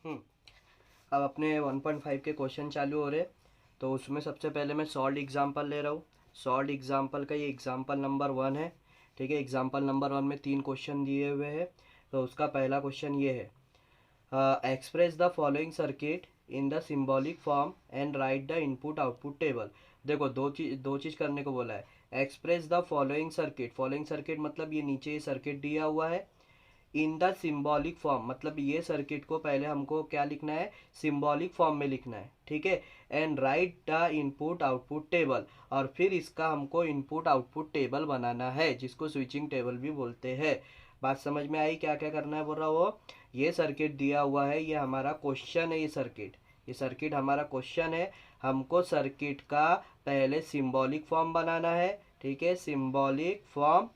हम्म अब अपने 1.5 के क्वेश्चन चालू हो रहे। तो उसमें सबसे पहले मैं सॉल्ड एग्जांपल ले रहा हूँ। सॉल्ड एग्जांपल का ये एग्जांपल नंबर 1 है। ठीक है, एग्जांपल नंबर 1 में 3 क्वेश्चन दिए हुए हैं। तो उसका पहला क्वेश्चन ये है, express the following circuit in the symbolic form and right the input output table. देखो दो चीज़ करने को बोला है। एक्सप्रेस द फॉलोइंग सर्किट मतलब ये नीचे ये सर्किट दिया हुआ है। इन द सिंबॉलिक फॉर्म मतलब ये सर्किट को पहले हमको क्या लिखना है, सिंबॉलिक फॉर्म में लिखना है। ठीक है, and right the input output table, और फिर इसका हमको इनपुट आउटपुट टेबल बनाना है, जिसको स्विचिंग टेबल भी बोलते हैं। बात समझ में आई? क्या क्या करना है बोल रहा वो। ये सर्किट दिया हुआ है, ये हमारा क्वेश्चन है। ये सर्किट हमारा क्वेश्चन है। हमको सर्किट का पहले सिंबॉलिक फॉर्म बनाना है। ठीक है, सिंबॉलिक फॉर्म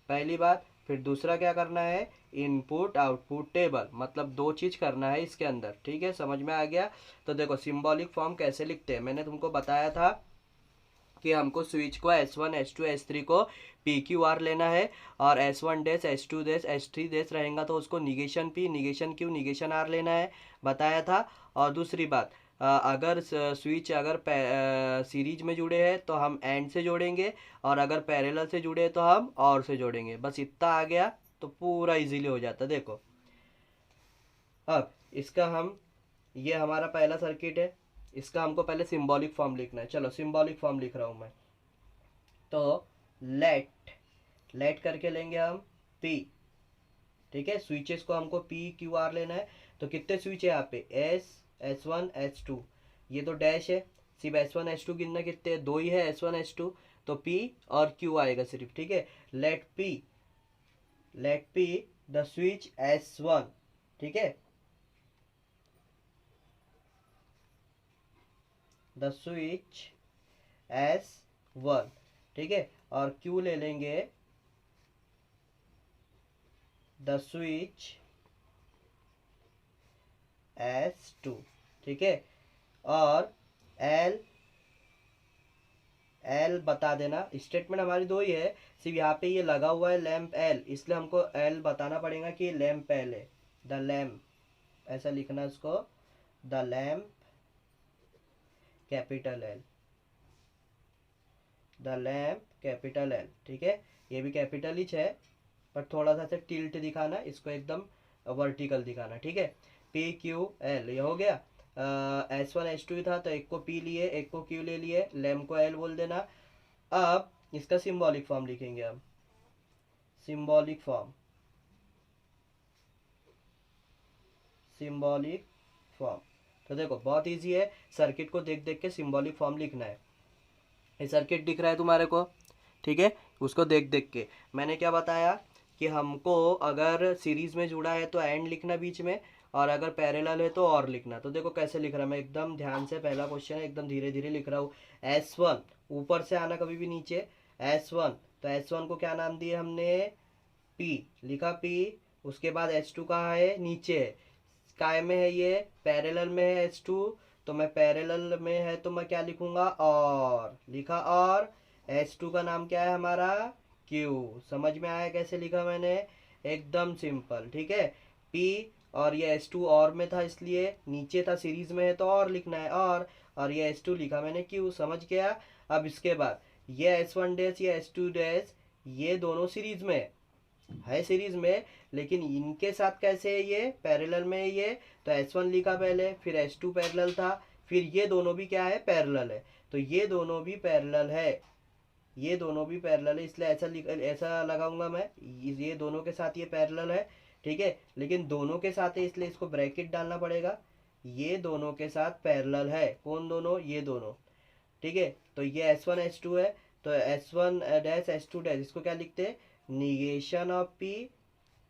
पहली बात। फिर दूसरा क्या करना है, इनपुट आउटपुट टेबल, मतलब दो चीज करना है इसके अंदर। ठीक है, समझ में आ गया? तो देखो सिंबॉलिक फॉर्म कैसे लिखते हैं, मैंने तुमको बताया था कि हमको स्विच को S1 S2 S3 को PQR लेना है, और S1 dash S2 dash S3 dash रहेगा तो उसको negation P negation Q negation R लेना है, बताया था। और दूसरी बात, अगर स्विच अगर सीरीज में जुड़े हैं तो हम एंड से जोड़ेंगे, और अगर पैरेलल से जुड़े हैं तो हम और से जोड़ेंगे। बस इतना आ गया तो पूरा इजीली हो जाता। देखो अब इसका हम, ये हमारा पहला सर्किट है, इसका हमको पहले सिंबॉलिक फॉर्म लिखना है। चलो सिंबॉलिक फॉर्म लिख रहा हूँ मैं। तो लेट लेट करके लेंगे हम पी। ठीक है, स्विचेस को हमको PQR लेना है। तो कितने स्विच है यहाँ पे, S1 S2, ये तो डैश है। सिर्फ S1 S2 गिनना, कितने, दो ही है S1 S2, तो P और Q आएगा सिर्फ। ठीक है, late P the switch S1। ठीक है, द स्विच S1। ठीक है, और Q ले लेंगे द स्विच S2। ठीक है, और एल एल बता देना। स्टेटमेंट हमारी दो ही है, सिर्फ यहाँ पे ये लगा हुआ है लैम्प एल, इसलिए हमको एल बताना पड़ेगा कि लैम्प एल है। द लैम्प, ऐसा लिखना इसको, the lamp capital L, the lamp capital L. ठीक है, ये भी कैपिटल ही है, पर थोड़ा सा टिल्ट दिखाना, इसको एकदम वर्टिकल दिखाना। ठीक है, PQL ये हो गया। S1 S2 था तो एक को P लिए एक को Q ले लिए, लैम्प को L बोल देना। अब इसका सिंबॉलिक फॉर्म लिखेंगे हम, सिंबॉलिक फॉर्म, सिंबॉलिक फॉर्म। तो देखो बहुत इजी है, सर्किट को देख देख के सिंबॉलिक फॉर्म लिखना है। ये सर्किट दिख रहा है तुम्हारे को, ठीक है, उसको देख देख के मैंने क्या बताया कि हमको अगर सीरीज में जुड़ा है तो एंड लिखना बीच में, और अगर पैरेलल है तो और लिखना। तो देखो कैसे लिख रहा मैं, एकदम ध्यान से, पहला क्वेश्चन है, एकदम धीरे धीरे लिख रहा हूँ। S1 ऊपर से आना, कभी भी नीचे। S1, तो S1 को क्या नाम दिए हमने, P लिखा P। उसके बाद S2 कहाँ है, नीचे है। काय में है, ये पैरेलल में है S2, तो मैं पैरेलल में है तो मैं क्या लिखूंगा, और लिखा। और S2 का नाम क्या है हमारा, Q। समझ में आया कैसे लिखा मैंने, एकदम सिंपल। ठीक है, P, और ये S2 और में था इसलिए नीचे था, सीरीज में है तो और लिखना है, और ये S2 लिखा मैंने Q। समझ गया? अब इसके बाद ये S1 डैश, ये S2 डैश, ये दोनों सीरीज में है सीरीज में, लेकिन इनके साथ कैसे है, ये पैरेलल में है ये। तो S1 लिखा पहले, फिर S2 पैरेलल था, फिर ये दोनों भी क्या है, पैरेलल है। तो ये दोनों भी पैरेलल है, ये दोनों भी पैरेलल है, इसलिए ऐसा लगाऊंगा मैं, ये दोनों के साथ ये पैरेलल है। ठीक है, लेकिन दोनों के साथ है इसलिए इसको ब्रैकेट डालना पड़ेगा। ये दोनों के साथ पैरेलल है, कौन दोनों, ये दोनों। ठीक है, तो ये S1 S2 है, तो S1 डैश S2 डैश, इसको क्या लिखते हैं, निगेशन ऑफ P।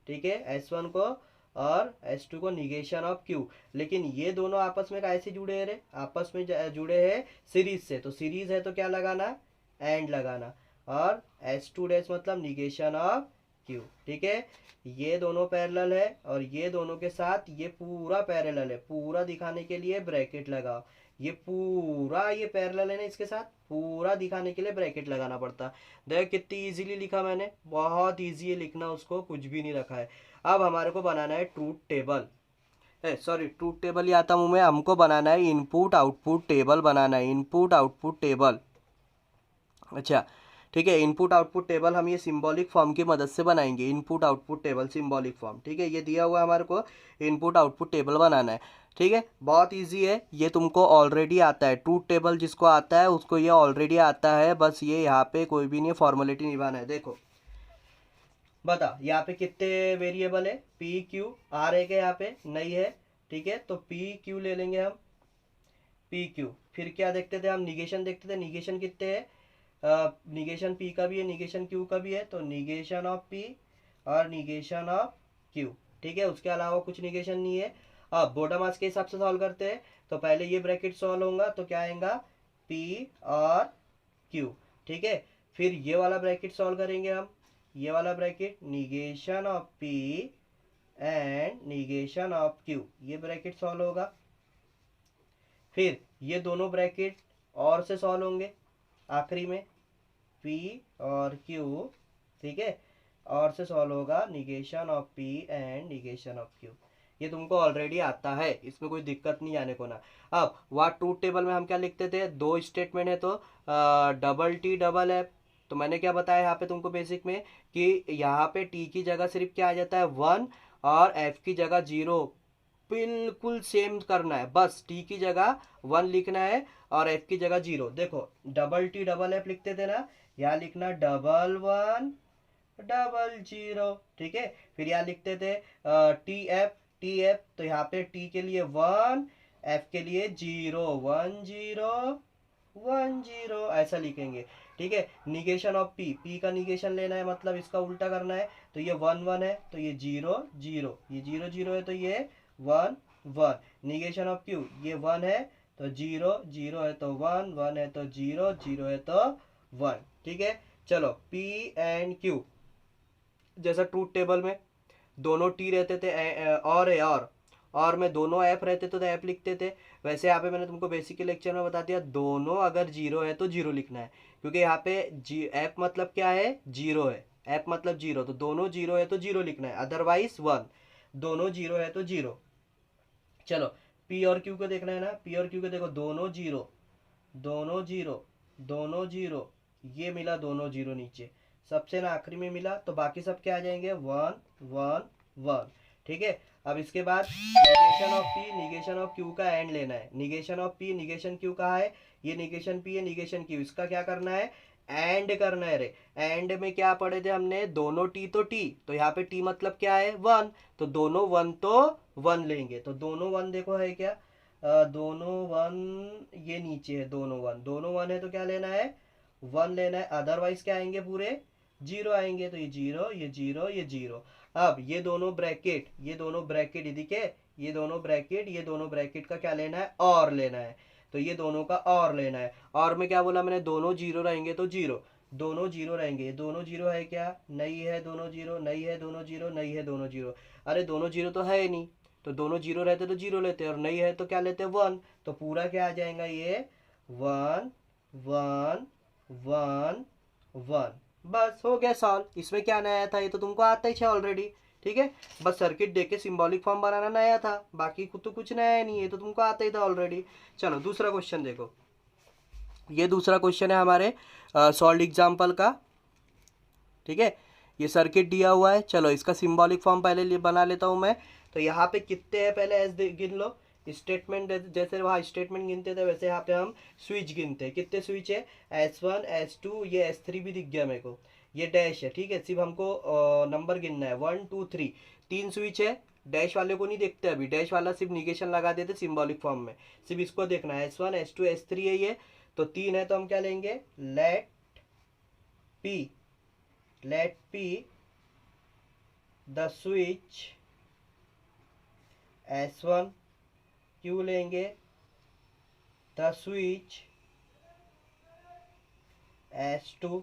ठीक है, S1 को और S2 को निगेशन ऑफ Q। लेकिन ये दोनों आपस में कैसे जुड़े हैं रे, आपस में जुड़े हैं सीरीज से, तो सीरीज है तो क्या लगाना, एंड लगाना। और S2 डैश मतलब निगेशन ऑफ Q। ठीक है, ये दोनों पैरेलल है, और ये दोनों के साथ ये पूरा पैरेलल है, पूरा दिखाने के लिए ब्रैकेट लगाओ। ये पूरा ये पैरेलल है ना, इसके साथ पूरा दिखाने के लिए ब्रैकेट लगाना पड़ता। देख कितनी इजीली लिखा मैंने, बहुत इजी है लिखना, उसको कुछ भी नहीं रखा है। अब हमारे को बनाना है truth table. Sorry truth table ही आता हूँ मैं, हमको बनाना है इनपुट आउटपुट टेबल बनाना है, इनपुट आउटपुट टेबल। अच्छा ठीक है, इनपुट आउटपुट टेबल हम ये सिंबॉलिक फॉर्म की मदद से बनाएंगे, input output table symbolic form. ठीक है, ये दिया हुआ है हमारे को, इनपुट आउटपुट टेबल बनाना है। ठीक है, बहुत इजी है, ये तुमको ऑलरेडी आता है, ट्रूथ टेबल जिसको आता है उसको ये ऑलरेडी आता है, बस ये यहाँ पे कोई भी नहीं फॉर्मेलिटी निभाना है। देखो बता यहाँ पे कितने वेरिएबल है, पी क्यू, आर है क्या यहाँ पे, नहीं है। ठीक है, तो पी क्यू ले लेंगे हम, पी क्यू। फिर क्या देखते थे हम, निगेशन देखते थे, निगेशन कितने हैं, निगेशन पी का भी है, निगेशन क्यू का भी है, तो निगेशन ऑफ पी और निगेशन ऑफ क्यू। ठीक है, उसके अलावा कुछ निगेशन नहीं है। अब बॉटम मास के हिसाब से सॉल्व करते हैं, तो पहले ये ब्रैकेट सॉल्व होगा तो क्या आएगा, पी और क्यू। ठीक है, फिर ये वाला ब्रैकेट सॉल्व करेंगे हम, ये वाला bracket negation of P and negation of Q, ये ब्रैकेट सॉल्व होगा। फिर ये दोनों ब्रैकेट और से सॉल्व होंगे आखिरी में, P और Q। ठीक है, और से सॉल्व होगा negation of P and negation of Q। ये तुमको ऑलरेडी आता है, इसमें कोई दिक्कत नहीं आने को ना। अब व्हाट ट्रूथ टेबल में हम क्या लिखते थे, दो स्टेटमेंट है तो डबल टी डबल एफ। तो मैंने क्या बताया यहाँ पे तुमको बेसिक में कि यहाँ पे टी की जगह सिर्फ क्या आ जाता है 1 और एफ की जगह 0, बिल्कुल सेम करना है, बस टी की जगह 1 लिखना है और एफ की जगह 0। देखो डबल टी डबल एफ लिखते थे ना, यहाँ लिखना डबल 1 डबल 0। ठीक है, फिर यहाँ लिखते थे टी एफ, टी एफ, तो यहाँ पे टी के लिए 1, एफ के लिए 0, 1 0 1 0 ऐसा लिखेंगे। ठीक है, निगेशन ऑफ पी, पी का निगेशन लेना है, मतलब इसका उल्टा करना है, तो ये 1 1 है तो ये 0 0, ये 0 0 है तो ये 1 1। निगेशन ऑफ क्यू, ये 1 है तो 0 0 है तो 1 1 है तो 0 0 है तो 1। ठीक है, चलो पी एंड क्यू, जैसा ट्रूथ टेबल में दोनों टी रहते थे और है और में दोनों ऐप रहते थे तो ऐप लिखते थे, वैसे यहाँ पे मैंने तुमको बेसिक के लेक्चर में बता दिया, दोनों अगर 0 है तो 0 लिखना है, क्योंकि यहाँ पे ऐप मतलब क्या है, 0 है, ऐप मतलब 0, तो दोनों 0 है तो 0 लिखना है, अदरवाइज 1, दोनों 0 है तो 0। चलो पी और क्यू को देखना है ना, पी और क्यू को देखो, दोनों 0 दोनों 0 दोनों 0, ये मिला दोनों 0 नीचे, सबसे ना आखिरी में मिला, तो बाकी सब क्या आ जाएंगे 1 1 1। ठीक है, अब इसके बाद negation of P negation of Q का एंड लेना है, negation of P negation Q कहाँ है, ये निगेशन पी है निगेशन क्यू, इसका क्या करना है, एंड करना है रे। एंड में क्या पढ़े थे हमने, दोनों टी तो टी, तो यहाँ पे टी मतलब क्या है 1, तो दोनों 1 तो 1 लेंगे, तो दोनों 1 देखो है क्या, दोनों 1, ये नीचे है दोनों 1, दोनों 1 है तो क्या लेना है 1 लेना है, अदरवाइज क्या आएंगे पूरे 0 आएंगे, तो ये 0 ये 0 ये 0। अब ये दोनों ब्रैकेट, ये दोनों ब्रैकेट दिखे, ये दोनों ब्रैकेट, ये दोनों ब्रैकेट का क्या लेना है, और लेना है, तो ये दोनों का और लेना है। और में क्या बोला मैंने, दोनों 0 रहेंगे तो 0, दोनों 0 रहेंगे, दोनों 0 है क्या, नहीं है दोनों 0, नहीं है दोनों 0, नहीं है दोनों 0, अरे दोनों 0 तो है ही नहीं, तो दोनों 0 रहते तो 0 लेते, और नहीं है तो क्या लेते 1, तो पूरा क्या आ जाएगा ये 1 1 1 1। बस हो गया सॉल्व, इसमें क्या नया था, ये तो तुमको आता ही है ऑलरेडी। ठीक है, बस सर्किट देख के सिंबॉलिक फॉर्म बनाना नया था, बाकी तो कुछ नया नहीं है, तो तुमको आता ही था ऑलरेडी। चलो दूसरा क्वेश्चन देखो, ये दूसरा क्वेश्चन है हमारे सॉल्व एग्जाम्पल का। ठीक है, ये सर्किट दिया हुआ है, चलो इसका सिंबॉलिक फॉर्म पहले बना लेता हूँ मैं। तो यहाँ पे कितने हैं पहले एस गिन लो, स्टेटमेंट जैसे वहाँ स्टेटमेंट गिनते थे वैसे यहाँ पे हम स्विच गिनते हैं, कितने स्विच है, S1 S2, ये S3 भी दिख गया मेरे को, ये डैश है। ठीक है, सिर्फ हमको नंबर गिनना है 1 2 3, 3 स्विच है, डैश वाले को नहीं देखते अभी, डैश वाला सिर्फ निगेशन लगा देते सिंबॉलिक फॉर्म में, सिर्फ इसको देखना है, S1 S2 S3 है ये, तो 3 है तो हम क्या लेंगे, let P the switch S1, Q लेंगे द स्विच S2,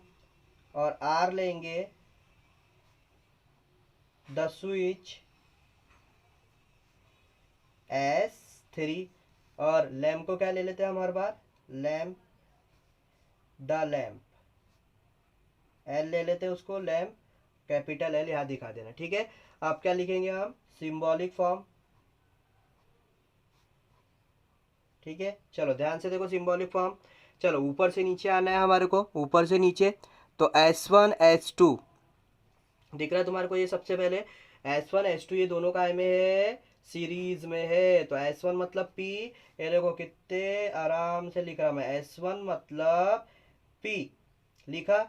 और R लेंगे द स्विच S3, और लैम्प को क्या ले लेते हैं हम हर बार, लैम्प द लैम्प, एल ले लेते हैं उसको, लैम्प कैपिटल एल यहाँ दिखा देना। ठीक है, अब क्या लिखेंगे हम, सिंबॉलिक फॉर्म, ठीक है, चलो ध्यान से देखो सिंबॉलिक फॉर्म। चलो ऊपर से नीचे आना है हमारे को, ऊपर से नीचे। तो S1 S2 दिख रहा है तुम्हारे को, ये सबसे पहले S1 S2 ये दोनों काय में है, सीरीज में है। तो S1 मतलब P, ये देखो कितने आराम से लिख रहा मैं, S1 मतलब P लिखा।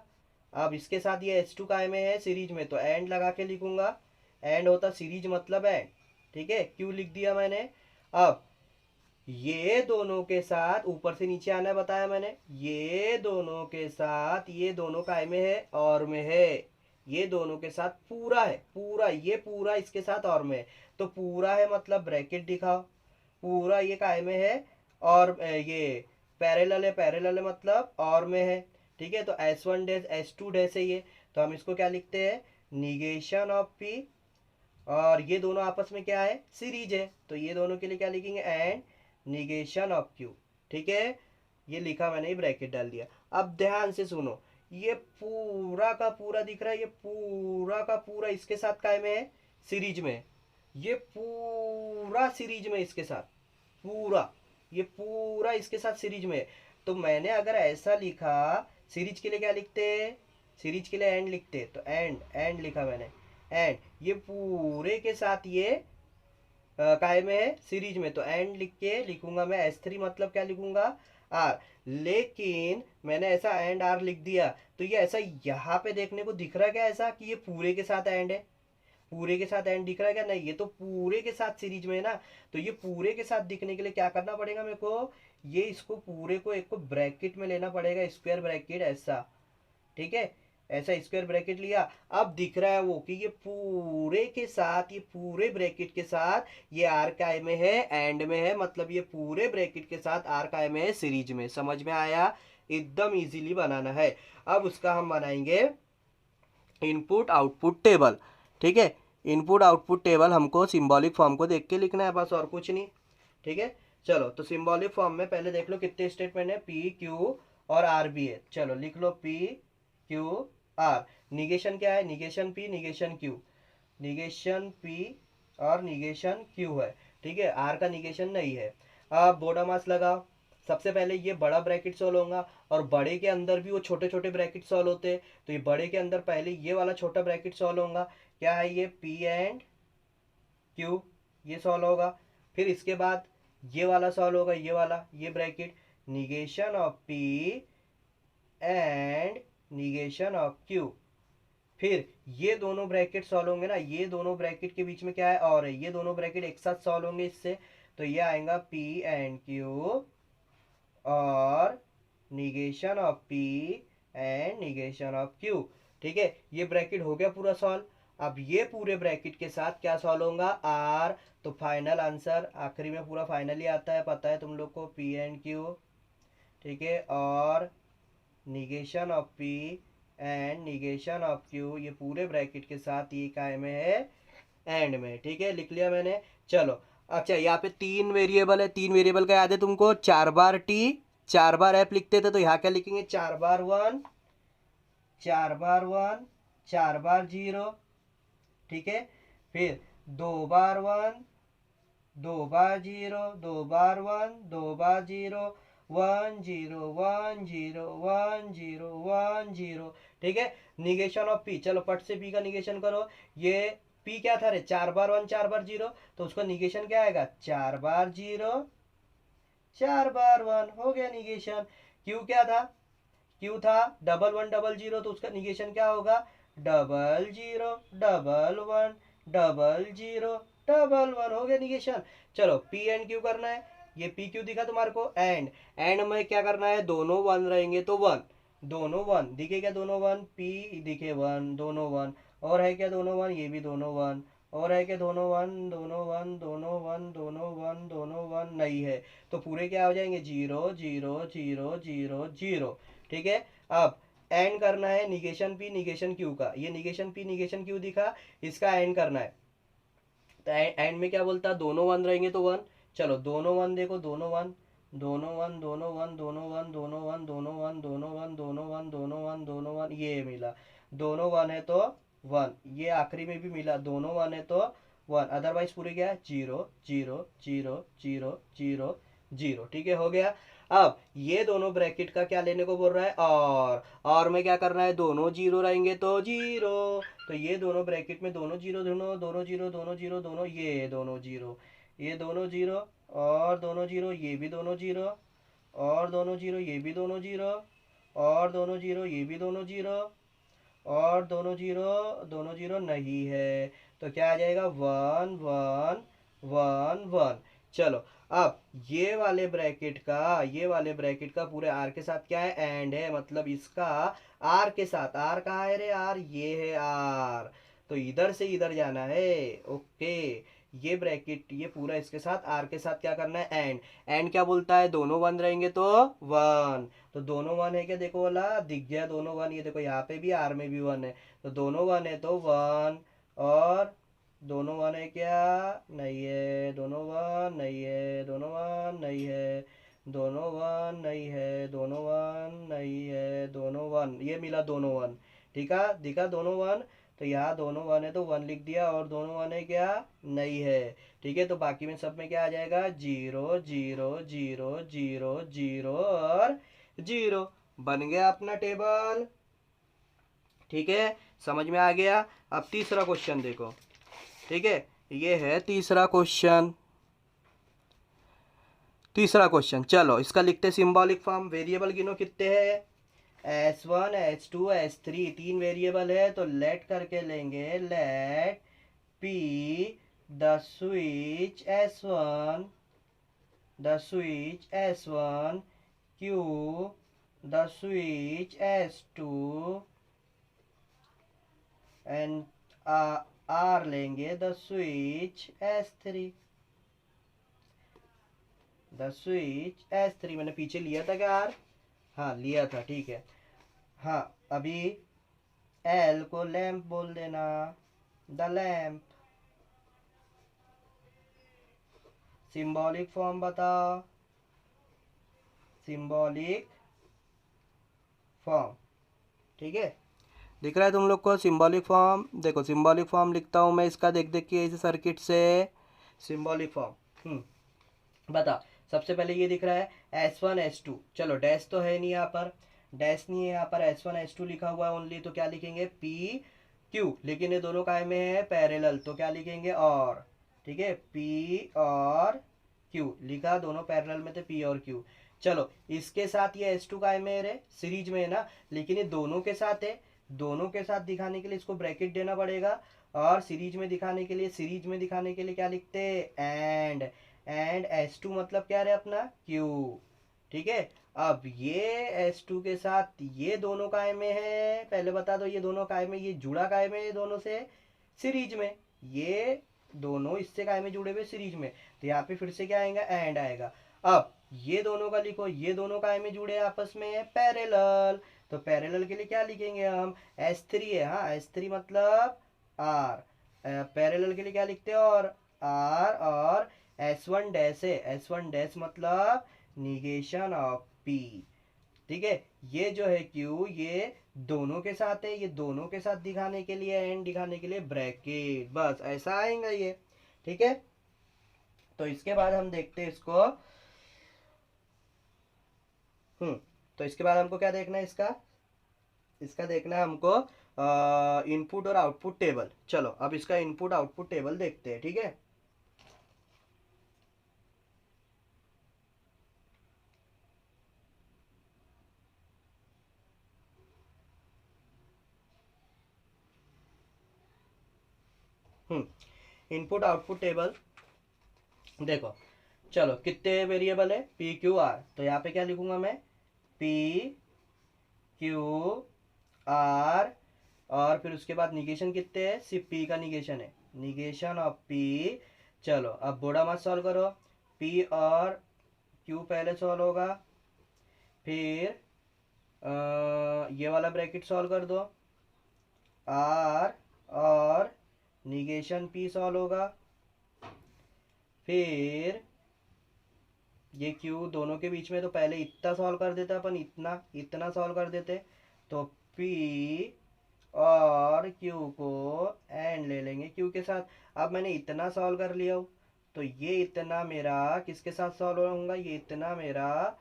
अब इसके साथ ये H2 काय में है, सीरीज में, तो एंड लगा के लिखूंगा। एंड होता सीरीज मतलब एंड, ठीक है, क्यों लिख दिया मैंने। अब ये दोनों के साथ ऊपर से नीचे आना बताया मैंने, ये दोनों के साथ, ये दोनों काय में है, और में है। ये दोनों के साथ पूरा है, पूरा, ये पूरा इसके साथ और में है। तो पूरा है मतलब ब्रैकेट दिखाओ, पूरा ये काय में है, और ये पैरेलल है, पैरेलल है मतलब और में है। ठीक है, तो S1 डैश S2 डैश है ये, तो हम इसको क्या लिखते हैं, निगेशन ऑफ P। और ये दोनों आपस में क्या है, सीरीज है, तो ये दोनों के लिए क्या लिखेंगे, एंड निगेशन ऑफ Q। ठीक है, ये लिखा मैंने, ये ब्रैकेट डाल दिया। अब ध्यान से सुनो, ये पूरा का पूरा दिख रहा है, ये पूरा का पूरा इसके साथ काय में है, सीरीज में। ये पूरा सीरीज में इसके साथ, पूरा, ये पूरा इसके साथ सीरीज में। तो मैंने अगर ऐसा लिखा, सीरीज के लिए क्या लिखते हैं, सीरीज के लिए एंड लिखते, तो एंड, एंड लिखा मैंने, एंड ये पूरे के साथ ये काय में है, सीरीज में, तो एंड लिख के लिखूंगा मैं S3 मतलब क्या लिखूंगा, आर। लेकिन मैंने ऐसा एंड आर लिख दिया, तो ये ऐसा यहाँ पे देखने को दिख रहा है क्या ऐसा, कि ये पूरे के साथ एंड है, पूरे के साथ एंड दिख रहा है क्या, नहीं, ये तो पूरे के साथ सीरीज में है ना। तो ये पूरे के साथ दिखने के लिए क्या करना पड़ेगा मेरे को, ये इसको पूरे को एक को ब्रैकेट में लेना पड़ेगा, स्क्वायर ब्रैकेट ऐसा। ठीक है, ऐसा स्क्वायर ब्रैकेट लिया। अब दिख रहा है वो कि ये पूरे के साथ, ये पूरे ब्रैकेट के साथ, ये आर काय में है, एंड में है, मतलब ये पूरे ब्रैकेट के साथ आर काय में है, सीरीज में। समझ में आया, एकदम इजीली बनाना है। अब उसका हम बनाएंगे इनपुट आउटपुट टेबल। ठीक है, इनपुट आउटपुट टेबल हमको सिंबॉलिक फॉर्म को देख के लिखना है, बस और कुछ नहीं। ठीक है, चलो तो सिंबॉलिक फॉर्म में पहले देख लो कितने स्टेटमेंट है, पी क्यू और आर भी है। चलो लिख लो पी क्यू आर। निगेशन क्या है, negation P negation Q, negation P और निगेशन क्यू है। ठीक है, आर का निगेशन नहीं है। अब बोर्डर मास लगाओ। सबसे पहले ये बड़ा ब्रैकेट सॉल्व होगा, और बड़े के अंदर भी वो छोटे छोटे ब्रैकेट सॉल्व होते हैं। तो ये बड़े के अंदर पहले ये वाला छोटा ब्रैकेट सॉल्व होगा, क्या है ये, पी एंड क्यू, ये सॉल्व होगा। फिर इसके बाद ये वाला सॉल्व होगा, ये वाला, ये bracket, negation of P and negation of Q. फिर ये दोनों ब्रैकेट सॉल्व होंगे ना, ये दोनों ब्रैकेट के बीच में क्या है, और है, ये दोनों ब्रैकेट एक साथ सॉल्व होंगे इससे, तो ये आएगा पी एंड क्यू और negation of P and negation of Q. ठीक है, ये ब्रैकेट हो गया पूरा सॉल्व। अब ये पूरे ब्रैकेट के साथ क्या सॉल्व होगा, आर। तो फाइनल आंसर आखिरी में पूरा फाइनली आता है, पता है तुम लोग को, पी एंड क्यू। ठीक है, और negation of P and negation of Q, ये पूरे ब्रैकेट के साथ ये काय में है, एंड में। ठीक है, लिख लिया मैंने। चलो अच्छा, यहाँ पे 3 वेरिएबल है, 3 वेरिएबल का याद है तुमको, 4 बार T 4 बार F लिखते थे, तो यहाँ क्या लिखेंगे, 4 बार 1 4 बार 1 4 बार 0। ठीक है, फिर 2 बार 1 2 बार 0 2 बार 1 2 बार 0 1 0 1 0 1 0 1 0। ठीक है, निगेशन ऑफ पी, चलो पट से पी का निगेशन करो। ये पी क्या था रे, 4 बार 1 4 बार 0, तो उसका निगेशन क्या आएगा, 4 बार 0 4 बार 1, हो गया निगेशन। क्यू क्या था, क्यू था 11 0 0, तो उसका निगेशन क्या होगा, 00 11 00 हो गया निगेशन। चलो पी एंड क्यू करना है, ये पी क्यू दिखा तुम्हारे को, एंड में क्या करना है, दोनों 1 रहेंगे तो 1, दोनों 1 दिखे क्या, दोनों 1, पी दिखे 1, दोनों 1, और है क्या दोनों 1, ये भी दोनों 1, और है क्या दोनों 1 दोनों 1 दोनों 1 दोनों 1 दोनों 1 नहीं है, तो पूरे क्या हो जाएंगे, 0 0 0 0 0। ठीक है, अब एंड करना है निगेशन पी निगेशन क्यू का, ये निगेशन पी निगेशन क्यू दिखा, इसका एंड करना है। तो एंड में क्या बोलता है, दोनों 1 रहेंगे तो 1। चलो दोनों 1 देखो, दोनों 1 दोनों 1 दोनों 1 दोनों 1 दोनों 1 दोनों 1 दोनों 1 दोनों 1 दोनों 1 दोनों 1, ये मिला, दोनों 1 है तो 1, ये आखिरी में भी मिला, दोनों 1 है तो 1, अदरवाइज पूरे क्या है, 0 0 0 0 0 जीरो। ठीक है, हो गया। अब ये दोनों ब्रैकेट का क्या लेने को बोल रहा है, और में क्या करना है, दोनों जीरो रहेंगे तो जीरो। तो ये दोनों ब्रैकेट में दोनों जीरो, दोनों दोनों जीरो, दोनों जीरो, दोनों ये दोनों जीरो, ये दोनों जीरो, और दोनों जीरो, ये भी दोनों जीरो, और दोनों जीरो, ये भी दोनों जीरो, और दोनों जीरो, ये भी दोनों जीरो, और दोनों जीरो, दोनों जीरो नहीं है। तो क्या आ जाएगा, वन वन वन वन। चलो, अब ये वाले ब्रैकेट का पूरे आर के साथ क्या है, एंड है, मतलब इसका आर के साथ, आर कहाँ है रे, आर ये है आर, तो इधर से इधर जाना है। ओके, ये ब्रैकेट ये पूरा इसके साथ आर के साथ क्या करना है, एंड क्या बोलता है, दोनों वन रहेंगे तो वन। तो दोनों वन है क्या, देखो वाला दिख गया दोनों वन, ये देखो यहाँ पे भी आर में भी वन है, तो दोनों वन है तो वन, और दोनों वन है क्या, नहीं है, दोनों वन नहीं है, दोनों वन नहीं है, दोनों वन नहीं है, दोनों वन नहीं है, दोनों वन, ये मिला दोनों वन। ठीक है, दिखा दोनों वन, तो यहाँ दोनों वन है तो वन लिख दिया, और दोनों वन है क्या, नहीं है। ठीक है, तो बाकी में सब में क्या आ जाएगा, zero zero zero zero zero और जीरो। बन गया अपना टेबल। ठीक है, समझ में आ गया। अब तीसरा क्वेश्चन देखो। ठीक है, ये है तीसरा क्वेश्चन। चलो इसका लिखते सिंबॉलिक फॉर्म। वेरिएबल गिनो कितने हैं, S1 S2 S3, तीन वेरिएबल है, तो लेट करके लेंगे, let P the switch S1, the switch S1, Q the switch S2, and R लेंगे the switch S3, the switch S3। मैंने पीछे लिया था क्या R, हाँ लिया था, ठीक है। हाँ, अभी L को लैंप बोल देना, द लैंप। सिंबॉलिक फॉर्म बताओ, सिंबॉलिक फॉर्म। ठीक है, दिख रहा है तुम लोग को सिंबॉलिक फॉर्म, देखो सिंबॉलिक फॉर्म लिखता हूँ मैं इसका, देख देख के इस सर्किट से सिंबॉलिक फॉर्म। बता, सबसे पहले ये दिख रहा है S1 S2, चलो डैश तो है नहीं यहाँ पर, डैश नहीं है यहाँ पर, S1 S2 लिखा हुआ है ओनली, तो क्या लिखेंगे P Q, लेकिन ये दोनों काय में है पैरेलल, तो क्या लिखेंगे और। ठीक है, P और Q लिखा, दोनों पैरेलल में थे P और Q। चलो इसके साथ ये S2 काय में है रे, सीरीज में है ना, लेकिन ये दोनों के साथ है, दोनों के साथ दिखाने के लिए इसको ब्रैकेट देना पड़ेगा, और सीरीज में दिखाने के लिए क्या लिखते हैं, एंड S2 मतलब क्या है अपना Q। ठीक है, अब ये S2 के साथ ये दोनों काय में है, पहले बता दो ये दोनों काय में, ये जुड़ा काय में है दोनों से सीरीज में, ये दोनों इससे काय में जुड़े हुए सीरीज में, तो यहाँ पे फिर से क्या आएगा, एंड आएगा। अब ये दोनों का लिखो, ये दोनों काय में जुड़े आपस में पैरेलल, तो पैरेलल के लिए क्या लिखेंगे हम, S3 है, हाँ S3 मतलब R, पैरेलल के लिए क्या लिखते हैं, और R, और S1 डैश है, S1 डैश मतलब निगेशन ऑफ P। ठीक है, ये जो है Q, ये दोनों के साथ है, ये दोनों के साथ दिखाने के लिए, एंड दिखाने के लिए ब्रैकेट, बस ऐसा आएगा ये। ठीक है, तो इसके बाद हम देखते हैं इसको। तो इसके बाद हमको क्या देखना है, इसका इसका देखना है हमको इनपुट और आउटपुट टेबल। चलो अब इसका इनपुट आउटपुट टेबल देखते हैं। ठीक है, इनपुट आउटपुट टेबल देखो। चलो कितने वेरिएबल है, पी क्यू आर, तो यहाँ पे क्या लिखूंगा मैं, पी क्यू आर, और फिर उसके बाद निगेशन कितने हैं, सिर्फ पी का निगेशन है, निगेशन ऑफ पी। चलो अब बोर्डा मत सॉल्व करो, पी और क्यू पहले सॉल्व होगा, फिर ये वाला ब्रैकेट सॉल्व कर दो, आर और निगेशन पी सॉल्व होगा, फिर ये क्यू दोनों के बीच में, तो पहले इतना सॉल्व कर देते अपन, इतना इतना सॉल्व कर देते, तो पी और क्यू को एंड ले लेंगे क्यू के साथ। अब मैंने इतना सॉल्व कर लिया हूँ, तो ये इतना मेरा किसके साथ सॉल्व होगा, ये इतना मेरा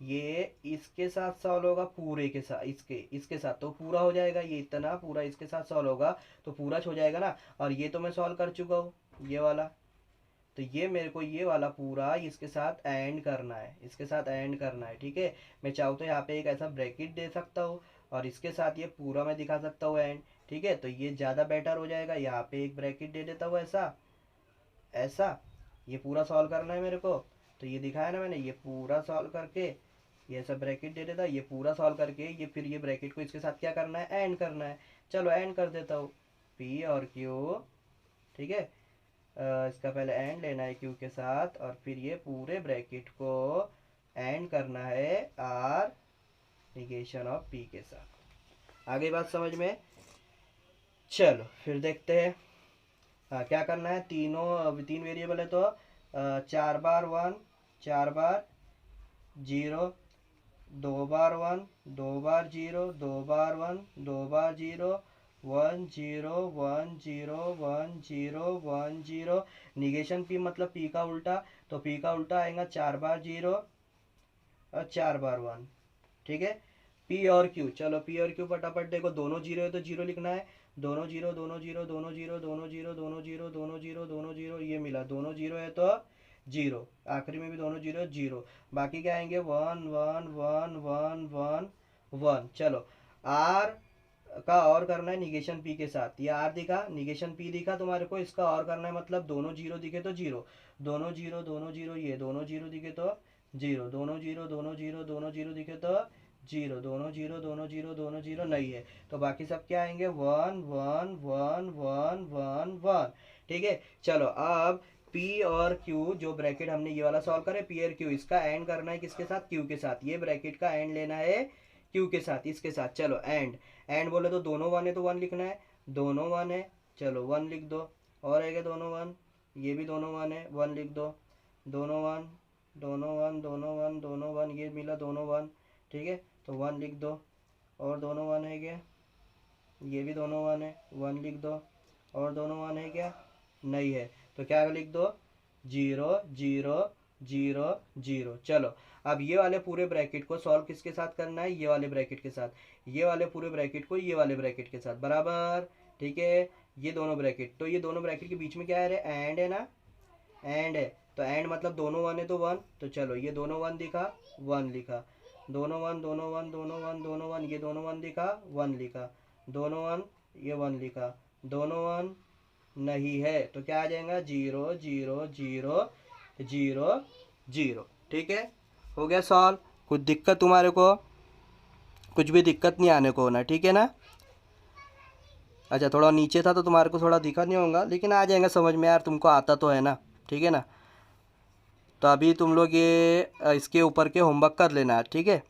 ये इसके साथ सॉल्व होगा, पूरे के साथ इसके साथ तो पूरा हो जाएगा, ये इतना पूरा इसके साथ सॉल्व होगा तो पूरा हो जाएगा ना। और ये तो मैं सॉल्व कर चुका हूँ ये वाला, तो ये मेरे को ये वाला पूरा इसके साथ एंड करना है, इसके साथ एंड करना है। ठीक है, मैं चाहूँ तो यहाँ पे एक ऐसा ब्रैकेट दे सकता हूँ और इसके साथ ये पूरा मैं दिखा सकता हूँ एंड। ठीक है, तो ये ज़्यादा बेटर हो जाएगा। यहाँ पे एक ब्रैकेट दे देता हूँ ऐसा ऐसा, ये पूरा सॉल्व करना है मेरे को, तो ये दिखाया ना मैंने, ये पूरा सॉल्व करके ये ऐसा ब्रैकेट दे देता, ये पूरा सॉल्व करके ये फिर ये ब्रैकेट को इसके साथ क्या करना है, एंड करना है। चलो एंड कर देता हूँ, पी और क्यू। ठीक है, इसका पहले एंड लेना है क्यू के साथ और फिर ये पूरे ब्रैकेट को एंड करना है आर निगेशन ऑफ पी के साथ। आगे बात समझ में? चलो फिर देखते हैं। क्या करना है, तीन वेरिएबल है तो 4 बार 1, 4 बार 0, 2 बार 1, 2 बार 0, 2 बार 1, 2 बार 0, 1 0 1 0 1 0 1 0। निगेशन पी मतलब पी का उल्टा, तो पी का उल्टा आएगा 4 बार 0 और 4 बार 1। ठीक है, पी और क्यू, चलो पी और क्यू फटाफट देखो, दोनों जीरो है तो जीरो लिखना है, दोनों जीरो दोनों जीरो दोनों जीरो दोनों जीरो दोनों जीरो दोनों जीरो दोनों जीरो, ये मिला, दोनों जीरो है तो जीरो, आखिरी में भी दोनों जीरो जीरो, बाकी क्या आएंगे 1 1 1 1 1 1। चलो आर का और करना है निगेशन पी के साथ, ये आर दिखा, निगेशन पी दिखा तुम्हारे को, इसका और करना है मतलब दोनों जीरो दिखे तो जीरो, दोनों जीरो, ये दोनों जीरो दिखे तो जीरो, दोनों जीरो दोनों जीरो दिखे तो जीरो, दोनों जीरो नहीं है तो बाकी सब क्या आएंगे 1 1 1 1 1 1। ठीक है, चलो अब पी और क्यू जो ब्रैकेट हमने ये वाला सॉल्व करे, पी और क्यू, इसका एंड करना है किसके साथ, क्यू के साथ, ये ब्रैकेट का एंड लेना है क्यू के साथ, इसके साथ। चलो एंड बोले तो दोनों 1 है तो 1 लिखना है, दोनों 1 है, चलो 1 लिख दो, और है दोनों 1, ये भी दोनों 1 है, 1 लिख दो, दोनों 1 दोनों 1 दोनों 1 दोनों 1, ये मिला दोनों 1। ठीक है, तो 1 लिख दो, और दोनों 1 है क्या, ये भी दोनों 1 है, 1 लिख दो, और दोनों 1 है क्या, नहीं है तो क्या लिख दो 0 0 0 0। चलो अब ये वाले पूरे ब्रैकेट को सॉल्व किसके साथ करना है, ये वाले ब्रैकेट के साथ, ये वाले पूरे ब्रैकेट को ये वाले ब्रैकेट के साथ बराबर। ठीक है, ये दोनों ब्रैकेट, तो ये दोनों ब्रैकेट के बीच में क्या है रे, एंड है ना, एंड है, तो एंड मतलब दोनों 1 है तो 1, तो चलो ये दोनों 1 दिखा 1 लिखा, दोनों 1 दोनों 1 दोनों 1 दोनों 1, ये दोनों 1 दिखा 1 लिखा, दोनों 1 ये 1 लिखा, दोनों 1 नहीं है तो क्या आ जाएगा 0 0 0 0 0। ठीक है, हो गया सॉल्व। कुछ दिक्कत तुम्हारे को, कुछ भी दिक्कत नहीं आने को होना, ठीक है ना। अच्छा थोड़ा नीचे था तो तुम्हारे को थोड़ा दिखा नहीं होगा, लेकिन आ जाएगा समझ में यार, तुमको आता तो है ना, ठीक है ना। तो अभी तुम लोग ये इसके ऊपर के होमवर्क कर लेना, ठीक है।